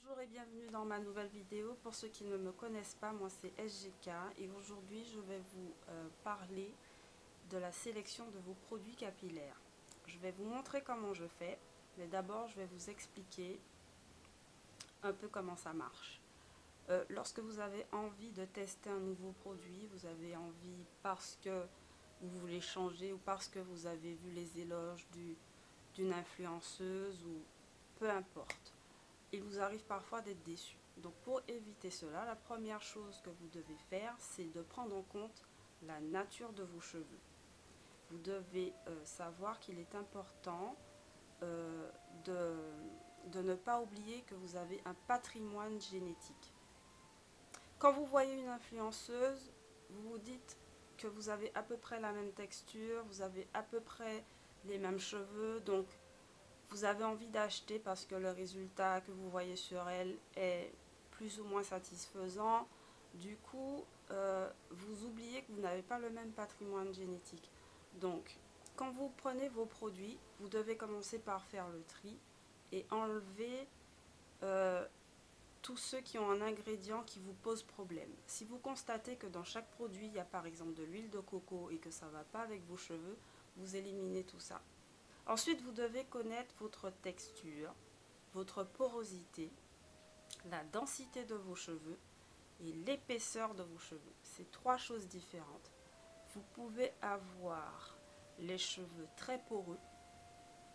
Bonjour et bienvenue dans ma nouvelle vidéo. Pour ceux qui ne me connaissent pas, moi c'est SGK et aujourd'hui je vais vous parler de la sélection de vos produits capillaires. Je vais vous montrer comment je fais, mais d'abord je vais vous expliquer un peu comment ça marche. Lorsque vous avez envie de tester un nouveau produit, vous avez envie parce que vous voulez changer ou parce que vous avez vu les éloges d'une influenceuse ou peu importe. Il vous arrive parfois d'être déçu. Donc pour éviter cela, la première chose que vous devez faire, c'est de prendre en compte la nature de vos cheveux. Vous devez savoir qu'il est important euh, de ne pas oublier que vous avez un patrimoine génétique. Quand vous voyez une influenceuse, vous vous dites que vous avez à peu près la même texture, vous avez à peu près les mêmes cheveux, donc vous avez envie d'acheter parce que le résultat que vous voyez sur elle est plus ou moins satisfaisant. Du coup, vous oubliez que vous n'avez pas le même patrimoine génétique. Donc, quand vous prenez vos produits, vous devez commencer par faire le tri et enlever euh, tous ceux qui ont un ingrédient qui vous pose problème. Si vous constatez que dans chaque produit, il y a par exemple de l'huile de coco et que ça ne va pas avec vos cheveux, vous éliminez tout ça. Ensuite, vous devez connaître votre texture, votre porosité, la densité de vos cheveux et l'épaisseur de vos cheveux. C'est trois choses différentes. Vous pouvez avoir les cheveux très poreux,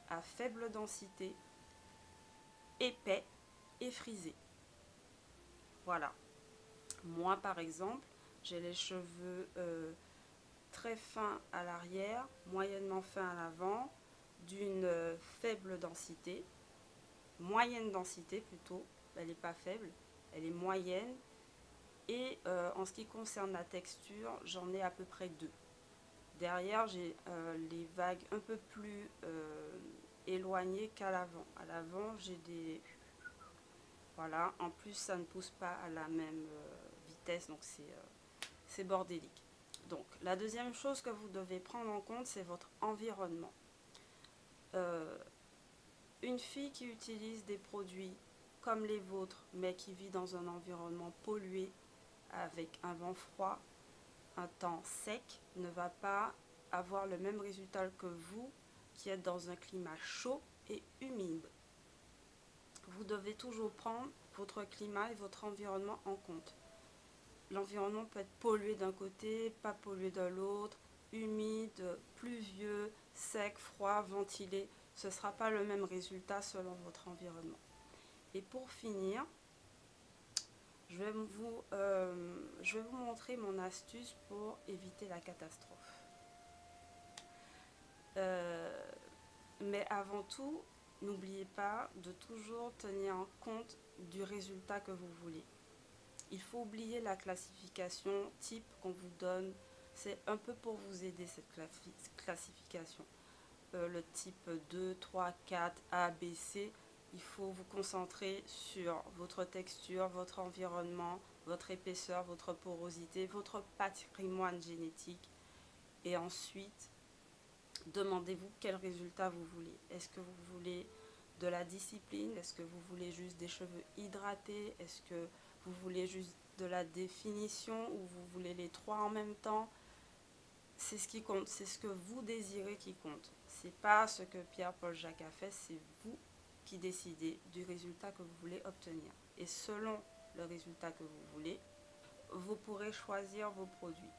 à faible densité, épais et frisés. Voilà. Moi, par exemple, j'ai les cheveux très fins à l'arrière, moyennement fins à l'avant, d'une faible densité, moyenne densité plutôt, elle n'est pas faible, elle est moyenne. Et en ce qui concerne la texture, j'en ai à peu près deux. Derrière, j'ai les vagues un peu plus éloignées qu'à l'avant. À l'avant, j'ai des... Voilà, en plus ça ne pousse pas à la même vitesse, donc c'est bordélique. Donc la deuxième chose que vous devez prendre en compte, c'est votre environnement. Euh, Une fille qui utilise des produits comme les vôtres, mais qui vit dans un environnement pollué, avec un vent froid, un temps sec, ne va pas avoir le même résultat que vous, qui êtes dans un climat chaud et humide. Vous devez toujours prendre votre climat et votre environnement en compte. L'environnement peut être pollué d'un côté, pas pollué de l'autre, humide, pluvieux, sec, froid, ventilé. Ce ne sera pas le même résultat selon votre environnement. Et pour finir, je vais vous montrer mon astuce pour éviter la catastrophe. Euh, mais avant tout, n'oubliez pas de toujours tenir en compte du résultat que vous voulez. Il faut oublier la classification type qu'on vous donne. C'est un peu pour vous aider cette classification. Le type 2, 3, 4, A, B, C. Il faut vous concentrer sur votre texture, votre environnement, votre épaisseur, votre porosité, votre patrimoine génétique. Et ensuite, demandez-vous quel résultat vous voulez. Est-ce que vous voulez de la discipline? Est-ce que vous voulez juste des cheveux hydratés? Est-ce que vous voulez juste de la définition ou vous voulez les trois en même temps? C'est ce qui compte, c'est ce que vous désirez qui compte. C'est pas ce que Pierre-Paul Jacques a fait, c'est vous qui décidez du résultat que vous voulez obtenir. Et selon le résultat que vous voulez, vous pourrez choisir vos produits.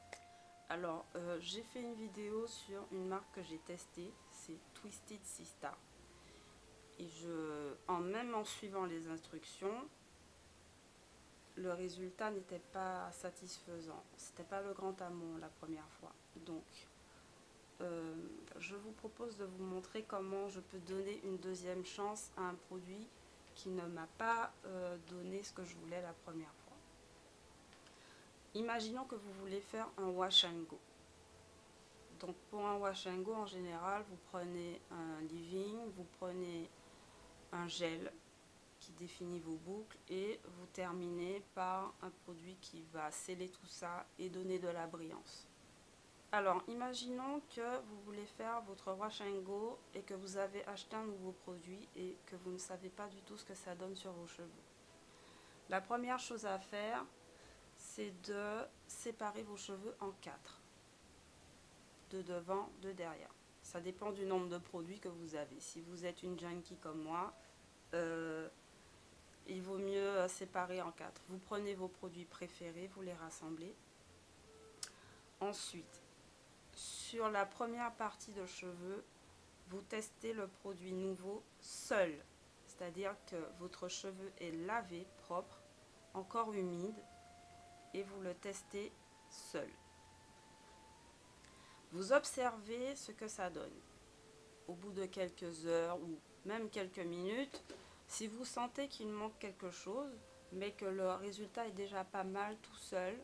Alors, j'ai fait une vidéo sur une marque que j'ai testée, c'est Twisted Sister. Et même en suivant les instructions, le résultat n'était pas satisfaisant. C'était pas le grand amour la première fois. Donc, je vous propose de vous montrer comment je peux donner une deuxième chance à un produit qui ne m'a pas donné ce que je voulais la première fois. Imaginons que vous voulez faire un wash and go. Donc pour un wash and go, en général, vous prenez un leave-in, vous prenez un gel qui définit vos boucles et vous terminez par un produit qui va sceller tout ça et donner de la brillance. Alors, imaginons que vous voulez faire votre wash and go et que vous avez acheté un nouveau produit et que vous ne savez pas du tout ce que ça donne sur vos cheveux. La première chose à faire, c'est de séparer vos cheveux en 4. De devant, de derrière. Ça dépend du nombre de produits que vous avez. Si vous êtes une junkie comme moi, il vaut mieux séparer en 4. Vous prenez vos produits préférés, vous les rassemblez. Ensuite, sur la première partie de cheveux, vous testez le produit nouveau seul. C'est-à-dire que votre cheveu est lavé, propre, encore humide, et vous le testez seul. Vous observez ce que ça donne. Au bout de quelques heures ou même quelques minutes, si vous sentez qu'il manque quelque chose, mais que le résultat est déjà pas mal tout seul,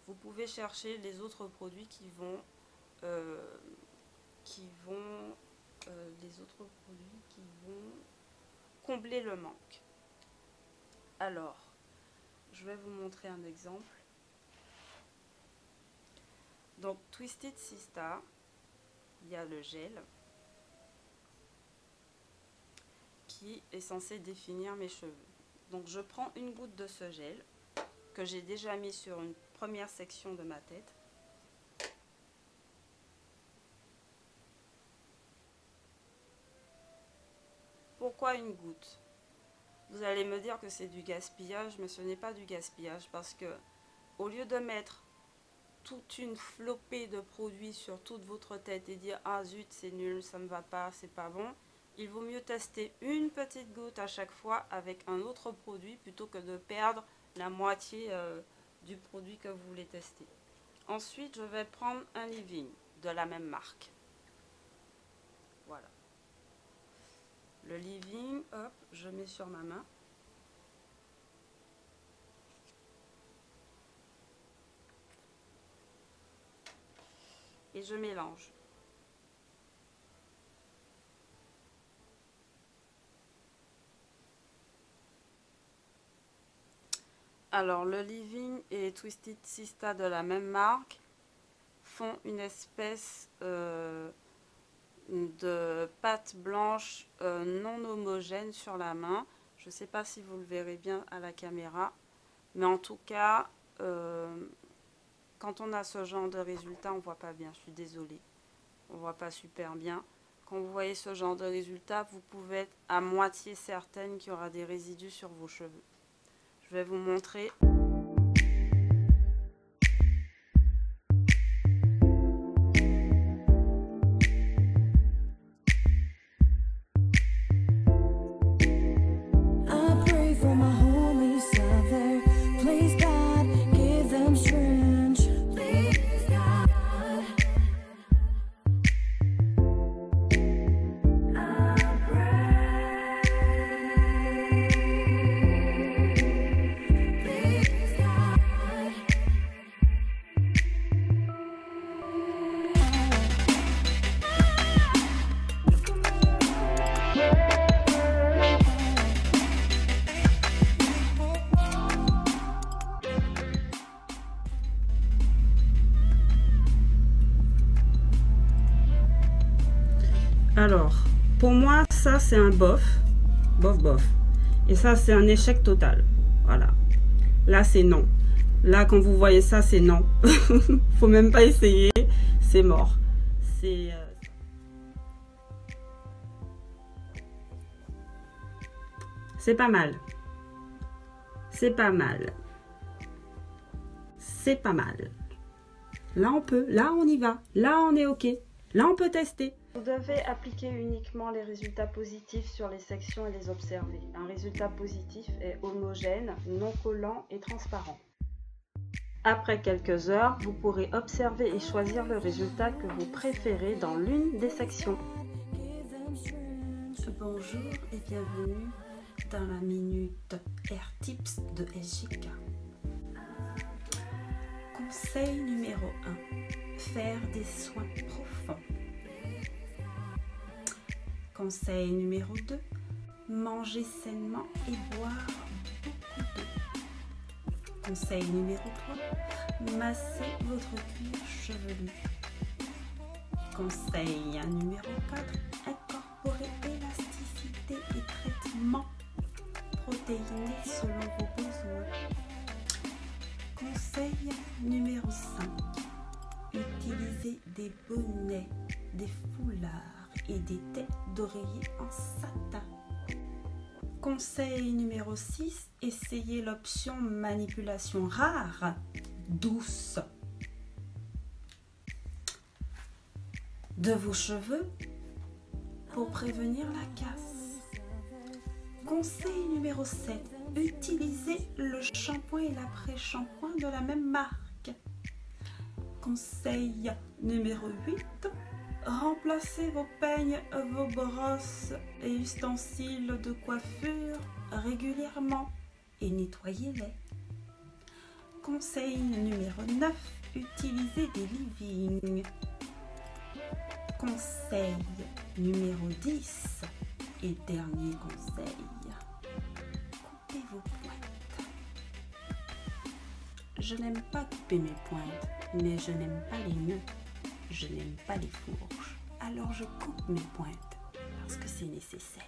vous pouvez chercher les autres produits qui vont combler le manque. Alors, je vais vous montrer un exemple. Donc, Twisted Sister, il y a le gel qui est censé définir mes cheveux. Donc, je prends une goutte de ce gel que j'ai déjà mis sur une première section de ma tête. Pourquoi une goutte? Vous allez me dire que c'est du gaspillage, mais ce n'est pas du gaspillage parce que au lieu de mettre toute une flopée de produits sur toute votre tête et dire ah zut c'est nul, ça ne va pas, c'est pas bon, il vaut mieux tester une petite goutte à chaque fois avec un autre produit plutôt que de perdre la moitié du produit que vous voulez tester. Ensuite, je vais prendre un leave-in de la même marque. Voilà. Le leave-in, hop, je mets sur ma main. Et je mélange. Alors, le leave-in et Twisted Sister de la même marque font une espèce de pâte blanche non homogène sur la main. Je ne sais pas si vous le verrez bien à la caméra, mais en tout cas, quand on a ce genre de résultat, on ne voit pas bien, je suis désolée. On ne voit pas super bien. Quand vous voyez ce genre de résultat, vous pouvez être à moitié certaine qu'il y aura des résidus sur vos cheveux. Je vais vous montrer. Alors, pour moi, ça c'est un bof. Et ça c'est un échec total. Voilà. Là c'est non. Là quand vous voyez ça c'est non. Faut même pas essayer. C'est mort. C'est pas mal. C'est pas mal. C'est pas mal. Là on peut. Là on y va. Là on est ok. Là on peut tester. Vous devez appliquer uniquement les résultats positifs sur les sections et les observer. Un résultat positif est homogène, non collant et transparent. Après quelques heures, vous pourrez observer et choisir le résultat que vous préférez dans l'une des sections. Bonjour et bienvenue dans la minute Hair Tips de SJK. Conseil numéro 1. Faire des soins profonds. Conseil numéro 2, manger sainement et boire beaucoup d'eau. Conseil numéro 3, masser votre cuir chevelu. Conseil numéro 4, incorporer élasticité et traitement protéiné selon vos besoins. Conseil numéro 5. Utilisez des bonnets, des foulards et des têtes d'oreiller en satin. Conseil numéro 6. Essayez l'option manipulation rare, douce, de vos cheveux pour prévenir la casse. Conseil numéro 7. Utilisez le shampoing et l'après-shampoing de la même marque. Conseil numéro 8. Remplacez vos peignes, vos brosses et ustensiles de coiffure régulièrement et nettoyez-les. Conseil numéro 9. Utilisez des leave-in. Conseil numéro 10 et dernier conseil. Coupez vos pointes. Je n'aime pas couper mes pointes, mais je n'aime pas les nœuds. Je n'aime pas les fourches. Alors je coupe mes pointes parce que c'est nécessaire.